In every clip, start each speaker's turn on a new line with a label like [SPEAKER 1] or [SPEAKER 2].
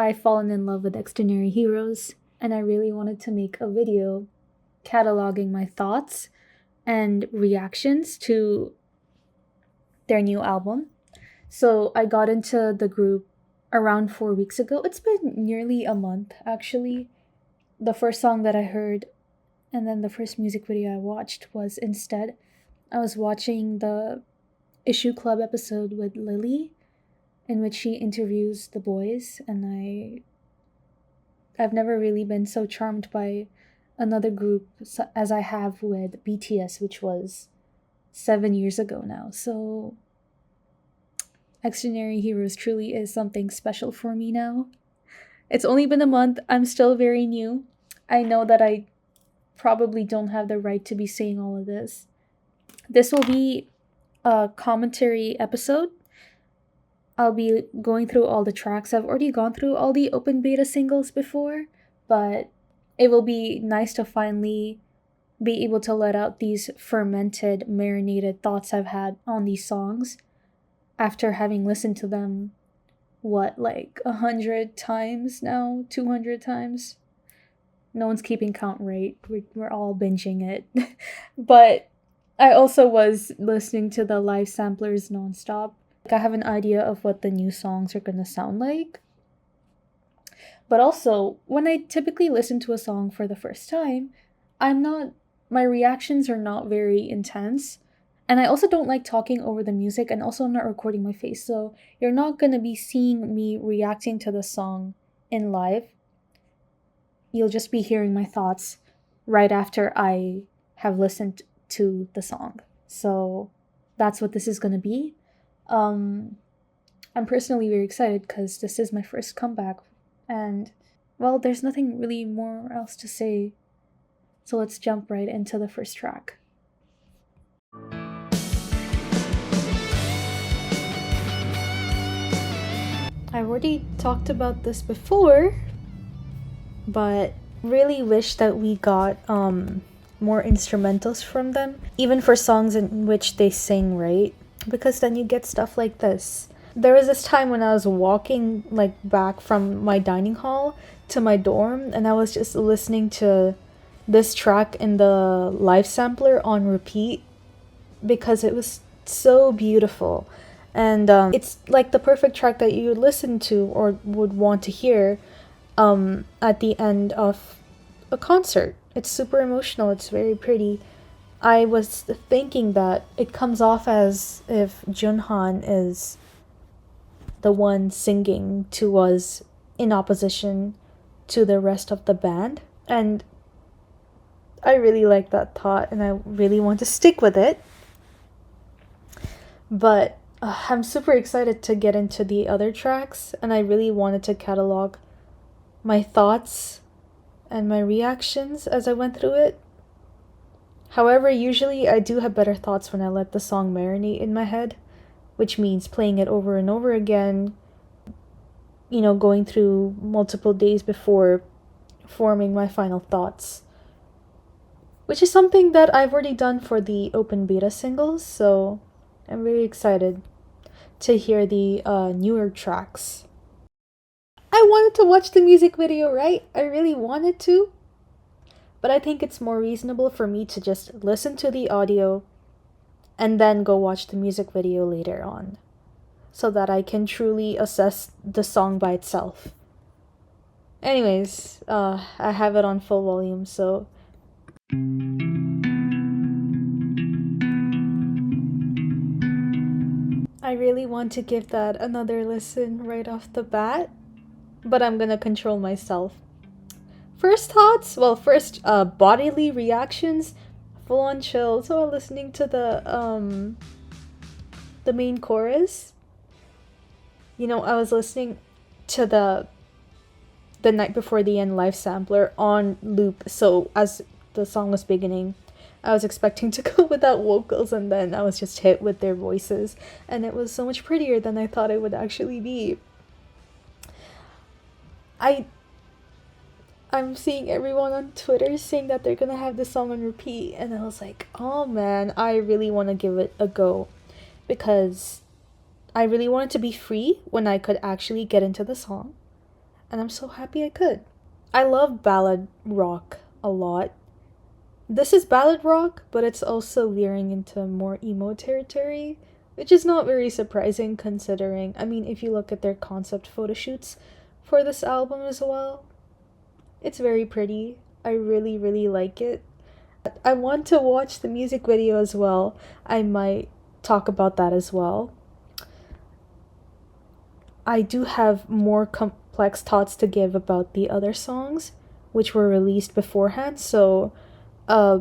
[SPEAKER 1] I've fallen in love with Xdinary Heroes, and I really wanted to make a video cataloging my thoughts and reactions to their new album. So I got into the group around 4 weeks ago. It's been nearly a month, actually. The first song that I heard and then the first music video I watched was Instead. I was watching the Issue Club episode with Lily, in which she interviews the boys, and I've never really been so charmed by another group as I have with BTS, which was 7 years ago now. So Xdinary Heroes truly is something special for me now. It's only been a month. I'm still very new. I know that I probably don't have the right to be saying all of this. This will be a commentary episode. I'll be going through all the tracks. I've already gone through all the open beta singles before, but it will be nice to finally be able to let out these fermented, marinated thoughts I've had on these songs after having listened to them, like 100 times now? 200 times? No one's keeping count, right? We're all binging it. But I also was listening to the live samplers nonstop. I have an idea of what the new songs are gonna sound like. But also, when I typically listen to a song for the first time, my reactions are not very intense. And I also don't like talking over the music, and also I'm not recording my face. So you're not gonna be seeing me reacting to the song in live. You'll just be hearing my thoughts right after I have listened to the song. So that's what this is gonna be. I'm personally very excited because this is my first comeback, and well, there's nothing really more else to say. So let's jump right into the first track. I've already talked about this before, but really wish that we got more instrumentals from them, even for songs in which they sing, right? Because then you get stuff like this. There was this time when I was walking back from my dining hall to my dorm, and I was just listening to this track in the live sampler on repeat because it was so beautiful. And it's like the perfect track that you would listen to or would want to hear at the end of a concert. It's super emotional. It's very pretty. I was thinking that it comes off as if Junhan is the one singing to us in opposition to the rest of the band. And I really like that thought, and I really want to stick with it. But I'm super excited to get into the other tracks, and I really wanted to catalog my thoughts and my reactions as I went through it. However, usually I do have better thoughts when I let the song marinate in my head, which means playing it over and over again, going through multiple days before forming my final thoughts. Which is something that I've already done for the open beta singles, so I'm very excited to hear the newer tracks. I wanted to watch the music video, right? I really wanted to. But I think it's more reasonable for me to just listen to the audio and then go watch the music video later on, so that I can truly assess the song by itself. Anyways, I have it on full volume, so I really want to give that another listen right off the bat, but I'm gonna control myself. First thoughts? Well, first, bodily reactions, full on chills while listening to the main chorus. I was listening to the Night Before the End live sampler on loop, so as the song was beginning, I was expecting to go without vocals, and then I was just hit with their voices, and it was so much prettier than I thought it would actually be. I'm seeing everyone on Twitter saying that they're gonna have this song on repeat, and I was like, oh man, I really want to give it a go, because I really wanted to be free when I could actually get into the song. and I'm so happy I could. I love ballad rock a lot. This is ballad rock, but it's also veering into more emo territory, which is not very surprising considering, I mean, if you look at their concept photo shoots for this album as well, it's very pretty. I really, really like it. I want to watch the music video as well. I might talk about that as well. I do have more complex thoughts to give about the other songs, which were released beforehand, so uh,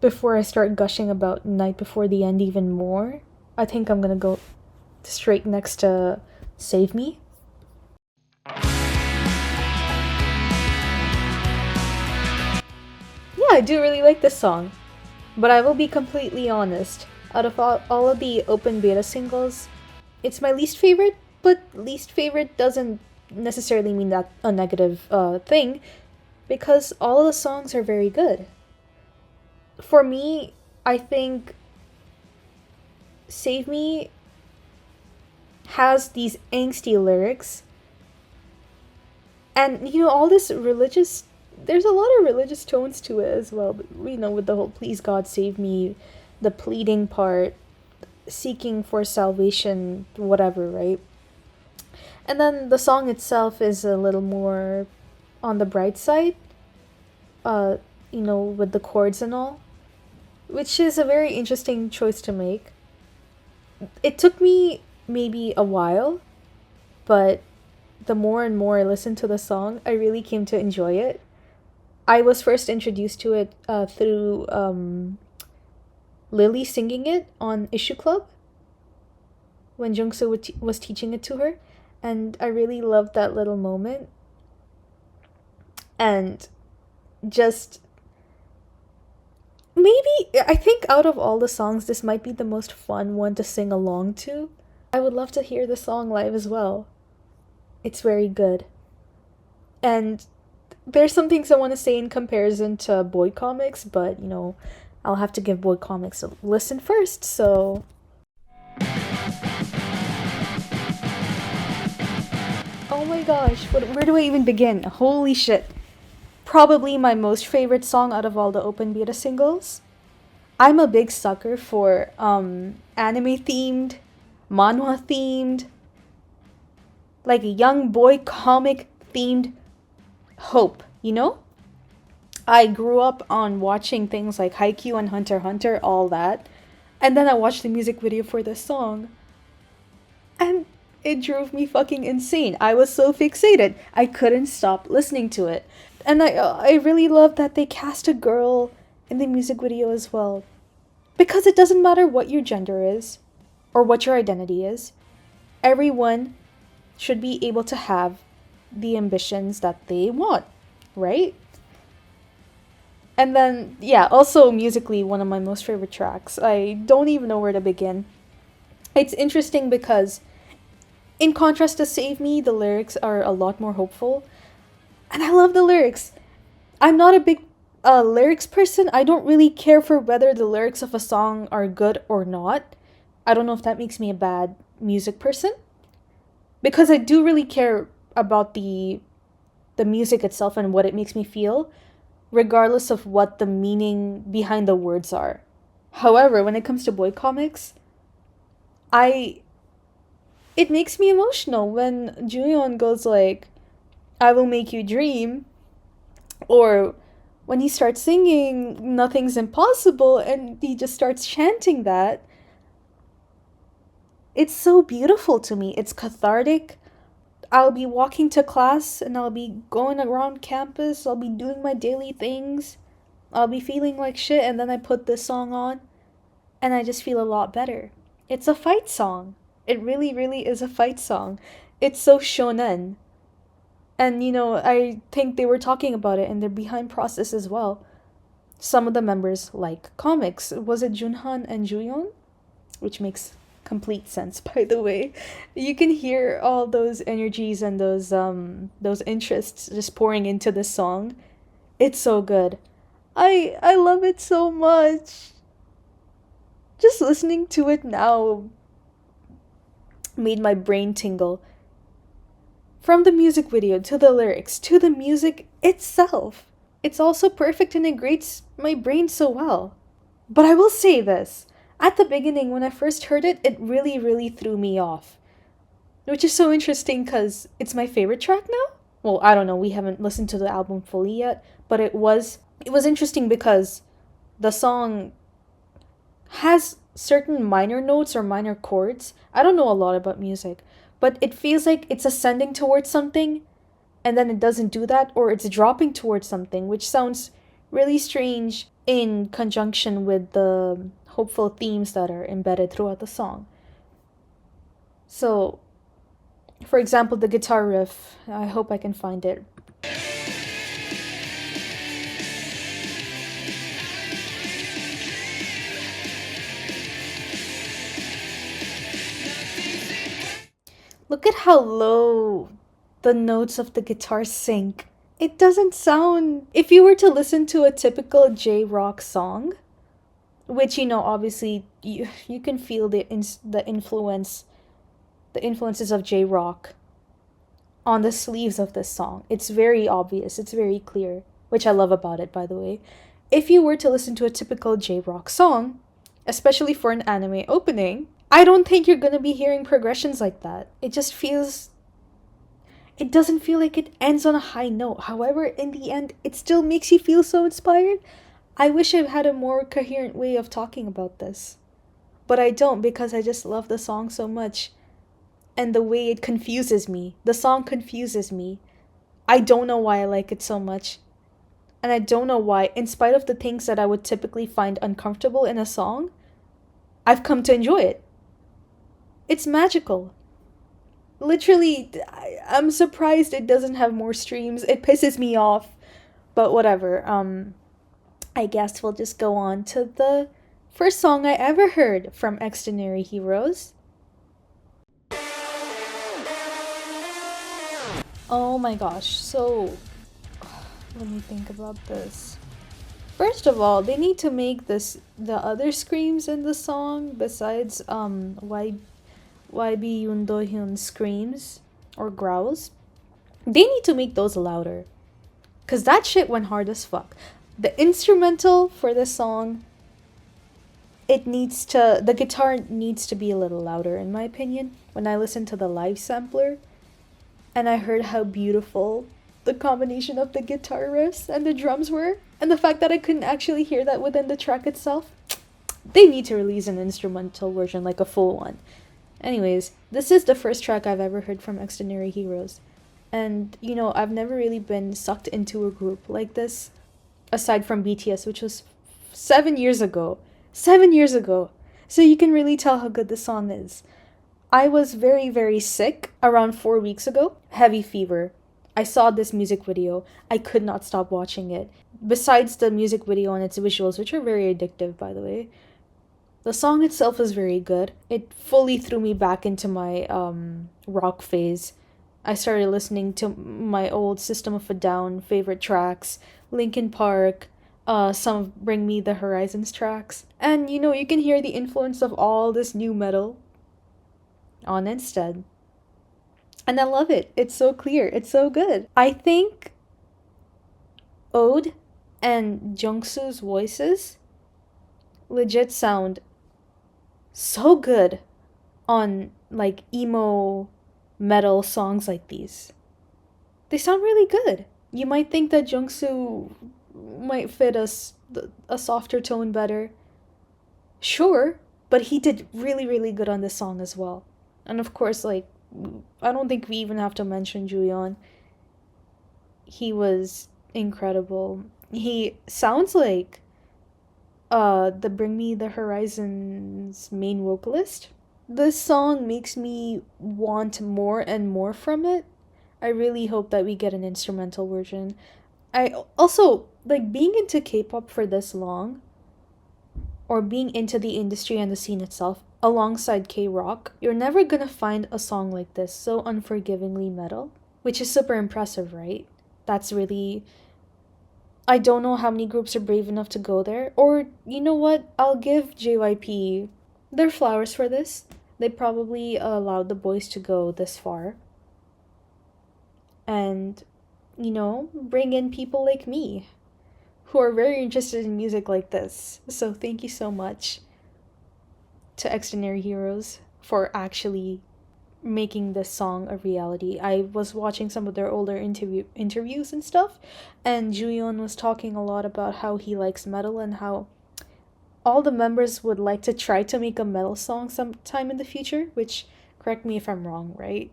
[SPEAKER 1] before I start gushing about Night Before the End even more, I think I'm gonna go straight next to Save Me. Yeah, I do really like this song. But I will be completely honest. Out of all of the open beta singles, it's my least favorite, but least favorite doesn't necessarily mean that a negative thing, because all of the songs are very good. For me, I think Save Me has these angsty lyrics, and you know, all this religious, there's a lot of religious tones to it as well, but you know, with the whole please God save me, the pleading part, seeking for salvation, whatever, right? And then the song itself is a little more on the bright side, uh, you know, with the chords and all, which is a very interesting choice to make. It took me maybe a while, but the more and more I listened to the song, I really came to enjoy it. I was first introduced to it through Lily singing it on Issue Club when Jungsu was teaching it to her, and I really loved that little moment. And just maybe, I think out of all the songs, this might be the most fun one to sing along to. I would love to hear the song live as well. It's very good. And there's some things I want to say in comparison to Boy Comics, but you know, I'll have to give Boy Comics a listen first, so. Oh my gosh, where do I even begin? Holy shit. Probably my most favorite song out of all the open beta singles. I'm a big sucker for anime themed, manhwa themed, like a young boy comic themed hope, you know? I grew up on watching things like Haikyuu and Hunter x Hunter, all that. And then I watched the music video for this song. And it drove me fucking insane. I was so fixated. I couldn't stop listening to it. And I really love that they cast a girl in the music video as well. Because it doesn't matter what your gender is or what your identity is. Everyone should be able to have the ambitions that they want, right? And then, yeah, also musically, one of my most favorite tracks. I don't even know where to begin. It's interesting because, in contrast to Save Me, the lyrics are a lot more hopeful. And I love the lyrics. I'm not a big lyrics person. I don't really care for whether the lyrics of a song are good or not. I don't know if that makes me a bad music person. Because I do really care about the music itself and what it makes me feel, regardless of what the meaning behind the words are. However, when it comes to boy comics, it makes me emotional when Juyeon goes like, I will make you dream, or when he starts singing Nothing's Impossible and he just starts chanting that. It's so beautiful to me. It's cathartic. I'll be walking to class and I'll be going around campus. I'll be doing my daily things. I'll be feeling like shit, and then I put this song on and I just feel a lot better. It's a fight song. It really, really is a fight song. It's so shonen. And you know, I think they were talking about it in their behind process as well. Some of the members like comics. Was it Junhan and Juyeon? Which makes complete sense, by the way. You can hear all those energies and those interests just pouring into this song. It's so good. I love it so much. Just listening to it now made my brain tingle. From the music video to the lyrics to the music itself. It's also perfect and it grates my brain so well. But I will say this. At the beginning, when I first heard it, it really, really threw me off. Which is so interesting because it's my favorite track now. Well, I don't know, we haven't listened to the album fully yet, but it was interesting because the song has certain minor notes or minor chords. I don't know a lot about music, but it feels like it's ascending towards something and then it doesn't do that, or it's dropping towards something, which sounds really strange in conjunction with the hopeful themes that are embedded throughout the song. So, for example, the guitar riff, I hope I can find it. Look at how low the notes of the guitar sink. It doesn't sound... If you were to listen to a typical J-rock song, which, you know, obviously you can feel the influences of J-rock on the sleeves of this song. It's very obvious, it's very clear, which I love about it, by the way. If you were to listen to a typical J-rock song, especially for an anime opening, I don't think you're gonna be hearing progressions like that. It just feels... It doesn't feel like it ends on a high note. However, in the end, it still makes you feel so inspired. I wish I had a more coherent way of talking about this. But I don't, because I just love the song so much. And the way it confuses me. The song confuses me. I don't know why I like it so much. And I don't know why, in spite of the things that I would typically find uncomfortable in a song, I've come to enjoy it. It's magical. Literally, I'm surprised it doesn't have more streams. It pisses me off. But whatever. I guess we'll just go on to the first song I ever heard from Xdinary Heroes. Oh my gosh, so let me think about this. First of all, they need to make the other screams in the song besides YB Yundohyun's screams or growls. They need to make those louder. Cause that shit went hard as fuck. The instrumental for this song, the guitar needs to be a little louder in my opinion. When I listened to the live sampler and I heard how beautiful the combination of the guitar riffs and the drums were, and the fact that I couldn't actually hear that within the track itself, they need to release an instrumental version, like a full one. Anyways, this is the first track I've ever heard from Xdinary Heroes. And, you know, I've never really been sucked into a group like this, aside from BTS, which was 7 years ago. 7 years ago! So you can really tell how good the song is. I was very, very sick around 4 weeks ago. Heavy fever. I saw this music video. I could not stop watching it. Besides the music video and its visuals, which are very addictive, by the way, the song itself is very good. It fully threw me back into my rock phase. I started listening to my old System of a Down favorite tracks, Linkin Park, some of Bring Me the Horizons tracks. And, you know, you can hear the influence of all this new metal on instead. And I love it. It's so clear. It's so good. I think Ode and Jungsu's voices legit sound so good on like emo metal songs like these. They sound really good. You might think that Jungsu might fit a softer tone better. Sure, but he did really, really good on this song as well. And of course, like, I don't think we even have to mention Juyeon. He was incredible. He sounds like the Bring Me the Horizons main vocalist. This song makes me want more and more from it. I really hope that we get an instrumental version. I also, like, being into K-pop for this long, or being into the industry and the scene itself, alongside K-rock, you're never gonna find a song like this so unforgivingly metal, which is super impressive, right? That's really... I don't know how many groups are brave enough to go there. Or, you know what? I'll give JYP their flowers for this. They probably allowed the boys to go this far. and, bring in people like me who are very interested in music like this. So thank you so much to Xdinary Heroes for actually making this song a reality. I was watching some of their older interviews and stuff, and Juyeon was talking a lot about how he likes metal and how all the members would like to try to make a metal song sometime in the future, which, correct me if I'm wrong, right?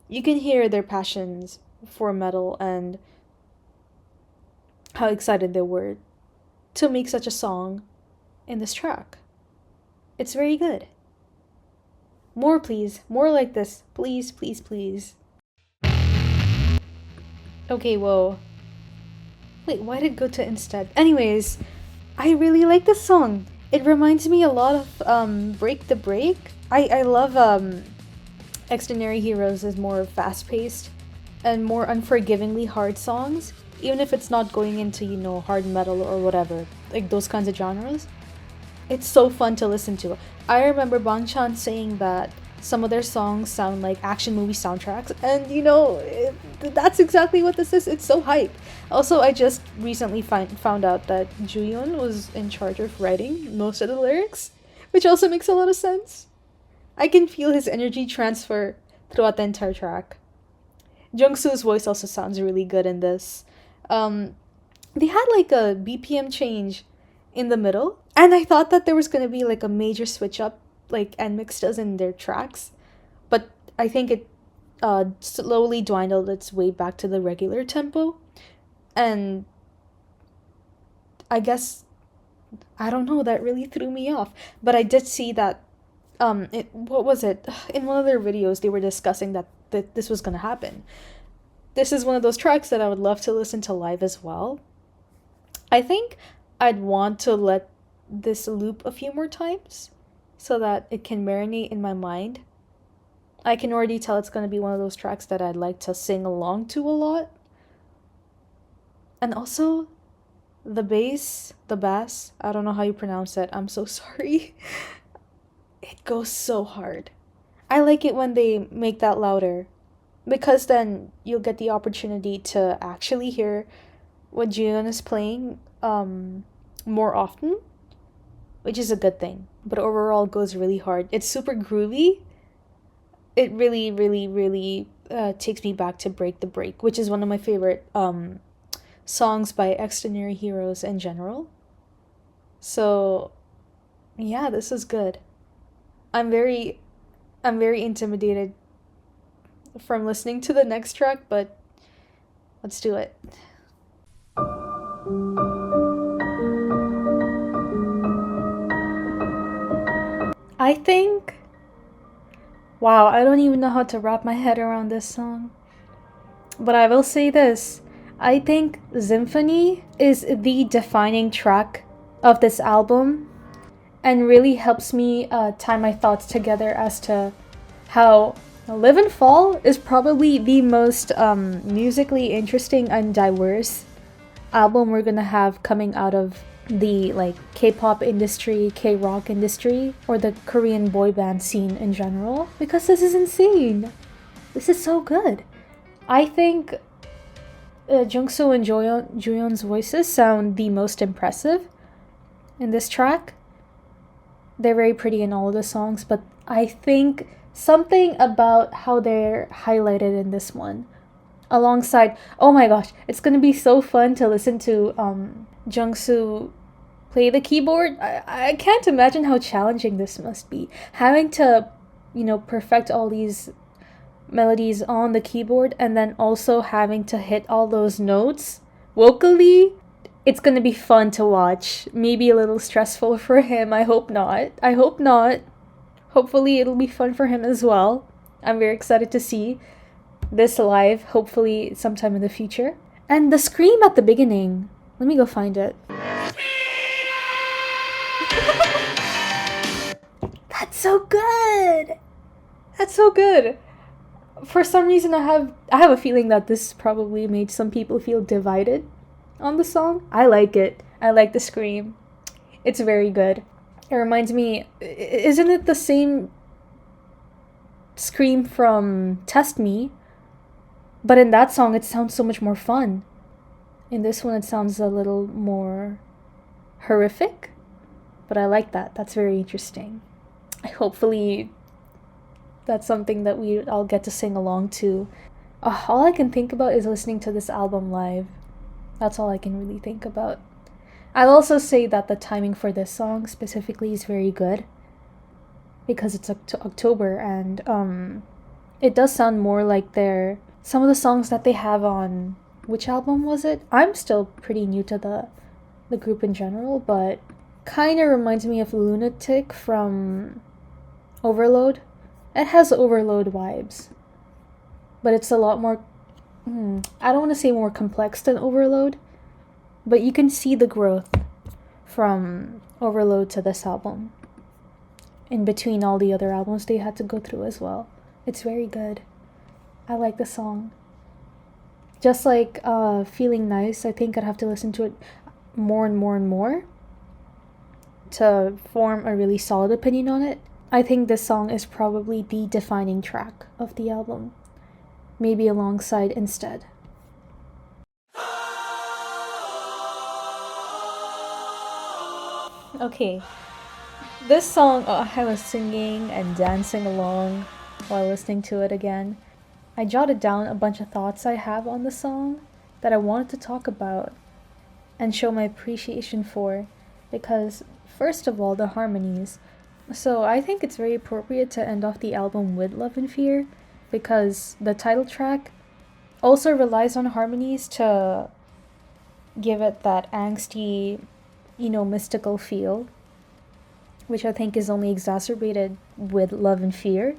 [SPEAKER 1] You can hear their passions for metal and how excited they were to make such a song in this track. It's very good. More, please. More like this. Please, please, please. Okay, whoa. Wait, why did it go to instead? Anyways, I really like this song. It reminds me a lot of Break the Break. I love Xdinary Heroes is more fast-paced and more unforgivingly hard songs, even if it's not going into, hard metal or whatever, like those kinds of genres. It's so fun to listen to. I remember Bangchan saying that some of their songs sound like action movie soundtracks, and that's exactly what this is. It's so hype. Also, I just recently found out that Juyeon was in charge of writing most of the lyrics, which also makes a lot of sense. I can feel his energy transfer throughout the entire track. Jungsu's voice also sounds really good in this. They had like a BPM change in the middle, and I thought that there was gonna be like a major switch up, like NMIX does in their tracks, but I think it slowly dwindled its way back to the regular tempo, and I guess, I don't know, that really threw me off. But I did see that what was it, in one of their videos they were discussing that this was gonna happen. This is one of those tracks that I would love to listen to live as well. I think I'd want to let this loop a few more times so that it can marinate in my mind. I can already tell it's going to be one of those tracks that I'd like to sing along to a lot. And also, the bass, I don't know how you pronounce it, I'm so sorry. It goes so hard. I like it when they make that louder, because then you'll get the opportunity to actually hear what Juyeon is playing more often, which is a good thing. But overall, it goes really hard. It's super groovy. It really, really, really takes me back to Break the Break, which is one of my favorite songs by Xdinary Heroes in general. So, yeah, this is good. I'm very intimidated from listening to the next track, but let's do it. I think, wow, I don't even know how to wrap my head around this song. But I will say this. I think Symphony is the defining track of this album and really helps me tie my thoughts together as to how Live and Fall is probably the most musically interesting and diverse album we're gonna have coming out of the K-pop industry, K-rock industry, or the Korean boy band scene in general, because this is insane. This is so good. I think Jungsu and Juyeon's voices sound the most impressive in this track. They're very pretty in all of the songs, but I think something about how they're highlighted in this one, alongside, oh my gosh, it's gonna be so fun to listen to Jungsu play the keyboard. I can't imagine how challenging this must be, having to perfect all these melodies on the keyboard and then also having to hit all those notes vocally. It's gonna be fun to watch. Maybe a little stressful for him. I hope not. Hopefully it'll be fun for him as well. I'm very excited to see this live, hopefully sometime in the future. And the scream at the beginning, let me go find it. That's so good. That's so good. For some reason, I have a feeling that this probably made some people feel divided on the song. I like it. I like the scream. It's very good. It reminds me, isn't it the same scream from Test Me? But in that song, it sounds so much more fun. In this one, it sounds a little more horrific. But I like that. That's very interesting. Hopefully, that's something that I'll get to sing along to. All I can think about is listening to this album live. That's all I can really think about. I'll also say that the timing for this song specifically is very good because it's October, and it does sound more like some of the songs that they have on, which album was it? I'm still pretty new to the group in general, but kind of reminds me of Lunatic from Overload. It has Overload vibes, but it's a lot more, I don't want to say more complex than Overload, but you can see the growth from Overload to this album in between all the other albums they had to go through as well. It's very good. I like the song. Just like Feeling Nice, I think I'd have to listen to it more and more and more to form a really solid opinion on it. I think this song is probably the defining track of the album, maybe alongside Instead. Okay, this song, I was singing and dancing along while listening to it again. I jotted down a bunch of thoughts I have on the song that I wanted to talk about and show my appreciation for, because, first of all, the harmonies. So I think it's very appropriate to end off the album with Love and Fear, because the title track also relies on harmonies to give it that angsty, mystical feel, which I think is only exacerbated with Love and Fear.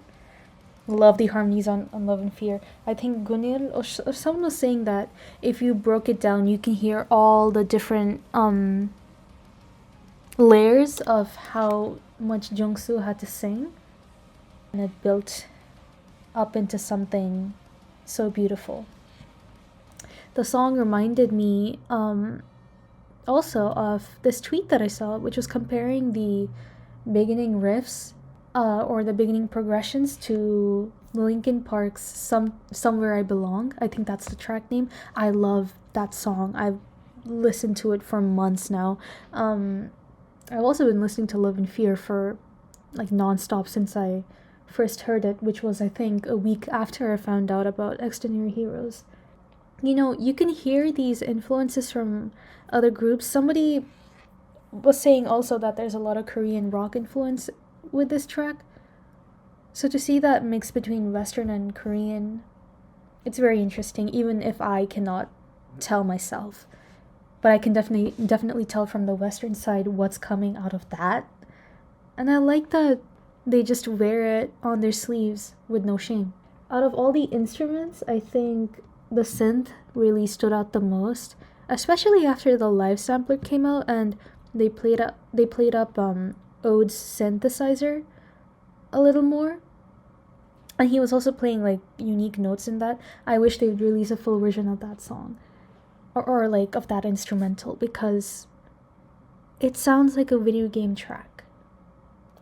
[SPEAKER 1] Love the harmonies on Love and Fear. I think Gunil or someone was saying that if you broke it down, you can hear all the different layers of how much Jungsu had to sing, and it built up into something so beautiful. The song reminded me also of this tweet that I saw, which was comparing the beginning riffs or the beginning progressions to Linkin Park's Somewhere I Belong. I think that's the track name. I love that song. I've listened to it for months now. I've also been listening to Love and Fear for like nonstop since I first heard it, which was I think a week after I found out about Xdinary Heroes. You can hear these influences from other groups. Somebody was saying also that there's a lot of Korean rock influence with this track. So to see that mix between Western and Korean, it's very interesting, even if I cannot tell myself. But I can definitely tell from the Western side what's coming out of that. And I like that they just wear it on their sleeves with no shame. Out of all the instruments, I think the synth really stood out the most, especially after the live sampler came out and they played up Ode's synthesizer a little more. And he was also playing like unique notes in that. I wish they would release a full version of that song. Or like of that instrumental, because it sounds like a video game track.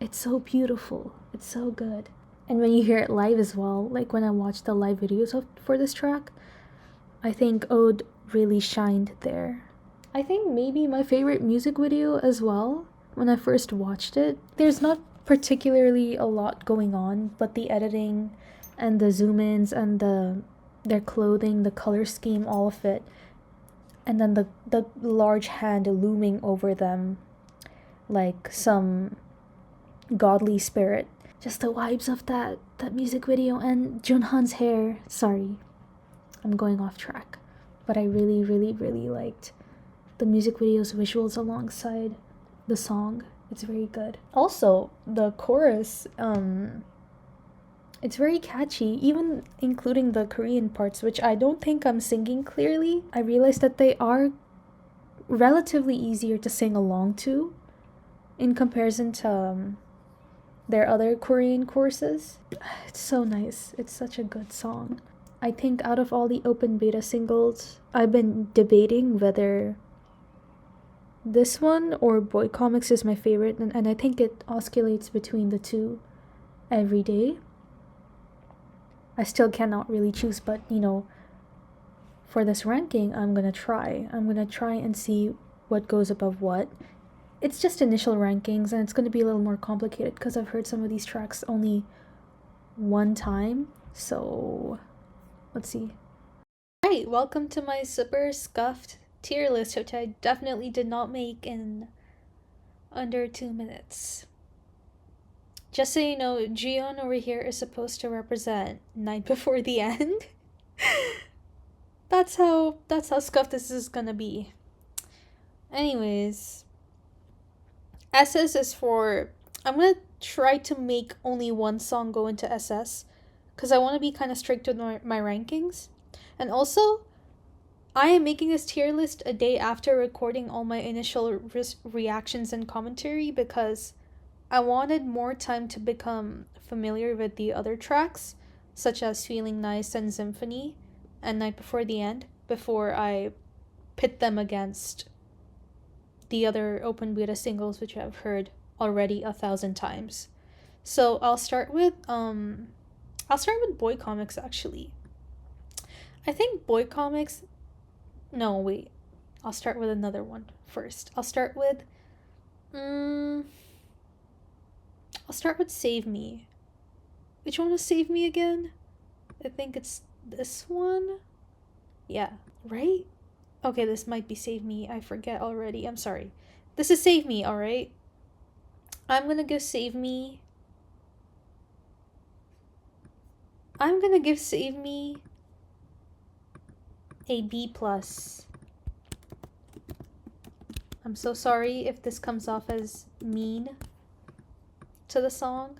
[SPEAKER 1] It's so beautiful. It's so good. And when you hear it live as well, like when I watched the live videos for this track, I think Ode really shined there. I think maybe my favorite music video as well, when I first watched it, there's not particularly a lot going on, but the editing and the zoom-ins and their clothing, the color scheme, all of it, and then the large hand looming over them like some godly spirit. Just the vibes of that music video, and Junhan's hair. Sorry, I'm going off track. But I really, really, really liked the music video's visuals alongside the song. It's very good. Also, the chorus, it's very catchy, even including the Korean parts, which I don't think I'm singing clearly. I realized that they are relatively easier to sing along to in comparison to their other Korean choruses. It's so nice. It's such a good song. I think out of all the open beta singles, I've been debating whether this one or Boy Comics is my favorite, and I think it oscillates between the two every day. I still cannot really choose, but for this ranking, I'm gonna try and see what goes above what. It's just initial rankings, and it's gonna be a little more complicated because I've heard some of these tracks only one time. So let's see. Alright, welcome to my super scuffed tier list, which I definitely did not make in under 2 minutes. Just so you know, Jiyeon over here is supposed to represent Night Before the End. That's how scuffed this is gonna be. Anyways, SS is for, I'm gonna try to make only one song go into SS because I want to be kind of strict with my rankings. And also, I am making this tier list a day after recording all my initial reactions and commentary because I wanted more time to become familiar with the other tracks, such as Feeling Nice and Symphony and Night Before the End, before I pit them against the other open beta singles, which I've heard already 1,000 times. So I'll start with Boy Comics, actually. I think Boy Comics... No, wait. I'll start with another one first. I'll start with Save Me. Which one was Save Me again? I think it's this one? Yeah, right? Okay, this might be Save Me. I forget already. I'm sorry. This is Save Me, alright? I'm gonna give Save Me... a B+. I'm so sorry if this comes off as mean to the song,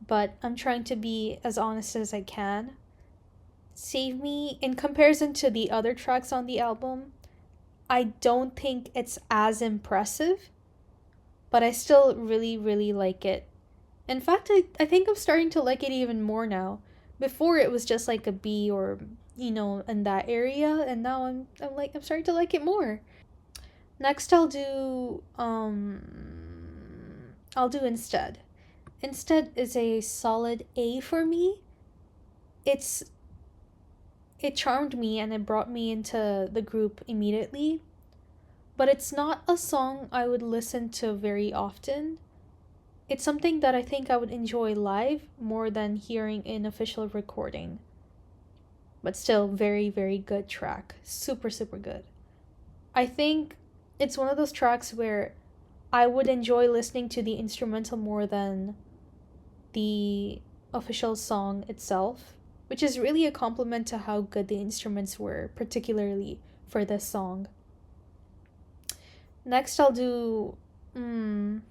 [SPEAKER 1] but I'm trying to be as honest as I can. Save Me, in comparison to the other tracks on the album, I don't think it's as impressive, but I still really, really like it. In fact, I think I'm starting to like it even more now. Before it was just like a B or, you know, in that area, and now I'm starting to like it more. Next I'll do Instead. Instead is a solid A for me. It charmed me and it brought me into the group immediately. But it's not a song I would listen to very often. It's something that I think I would enjoy live more than hearing in official recording. But still, very, very good track. Super, super good. I think it's one of those tracks where I would enjoy listening to the instrumental more than the official song itself, which is really a compliment to how good the instruments were, particularly for this song. Next, I'll do Night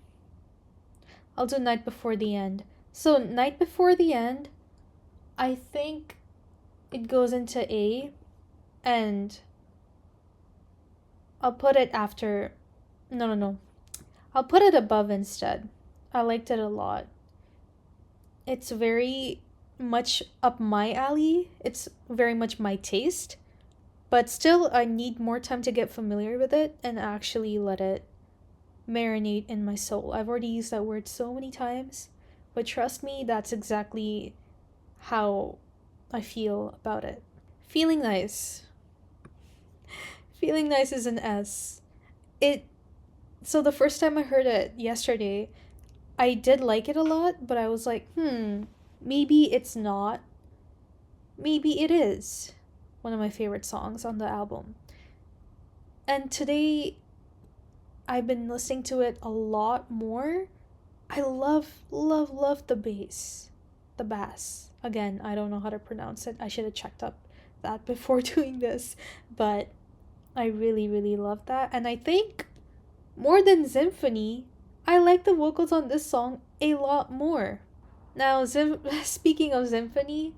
[SPEAKER 1] Before the End. So, Night Before the End, I think it goes into A, and I'll put it after... No. I'll put it above instead. I liked it a lot. It's very much up my alley. It's very much my taste. But still, I need more time to get familiar with it and actually let it marinate in my soul. I've already used that word so many times, but trust me, that's exactly how I feel about it. Feeling Nice. Feeling Nice is an S. So the first time I heard it yesterday, I did like it a lot, but I was like, maybe it's not. Maybe it is one of my favorite songs on the album. And today, I've been listening to it a lot more. I love the bass. The bass. Again, I don't know how to pronounce it. I should have checked up that before doing this. But I really, really love that. And I think, more than Symphony, I like the vocals on this song a lot more. Now, speaking of Symphony,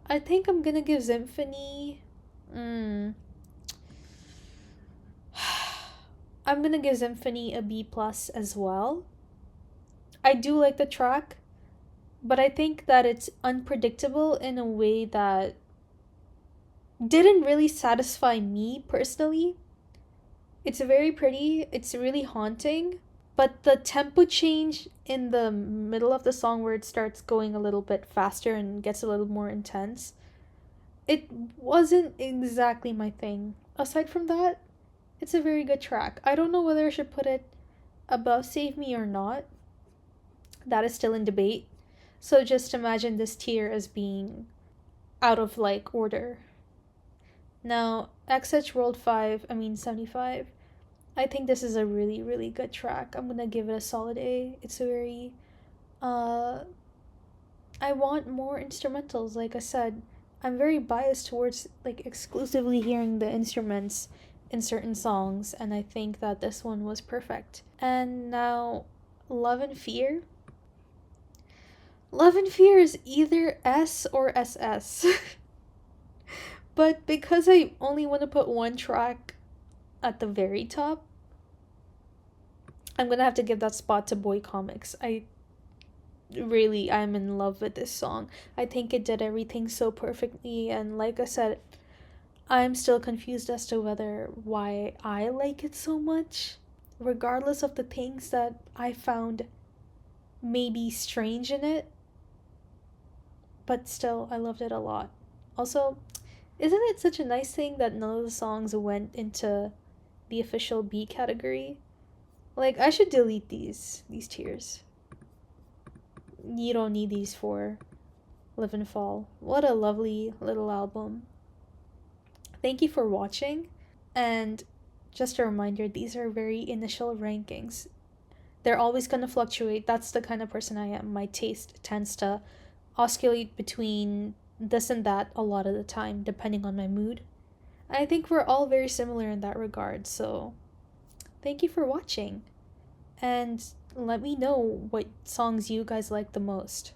[SPEAKER 1] I think I'm gonna give Symphony... I'm gonna give Symphony a B+ as well. I do like the track, but I think that it's unpredictable in a way that didn't really satisfy me personally. It's very pretty, it's really haunting, but the tempo change in the middle of the song where it starts going a little bit faster and gets a little more intense it wasn't exactly my thing. Aside from that, it's a very good track. I don't know whether I should put it above Save Me or not. That is still in debate. So just imagine this tier as being out of like order. Now, XH World 5, I mean 75. I think this is a really, really good track. I'm gonna give it a solid A. It's a very I want more instrumentals, like I said. I'm very biased towards like exclusively hearing the instruments in certain songs, and I think that this one was perfect. And now Love and Fear. Love and Fear is either S or SS. But because I only want to put one track at the very top, I'm gonna have to give that spot to Boy Comics. I'm in love with this song. I think it did everything so perfectly, and like I said, I'm still confused as to why I like it so much, regardless of the things that I found maybe strange in it. But still, I loved it a lot. Also, isn't it such a nice thing that none of the songs went into the official B category? Like, I should delete these tiers. You don't need these for Live and Fall. What a lovely little album. Thank you for watching, and just a reminder, these are very initial rankings. They're always going to fluctuate. That's the kind of person I am. My taste tends to oscillate between this and that a lot of the time, depending on my mood. I think we're all very similar in that regard, so thank you for watching. And let me know what songs you guys like the most.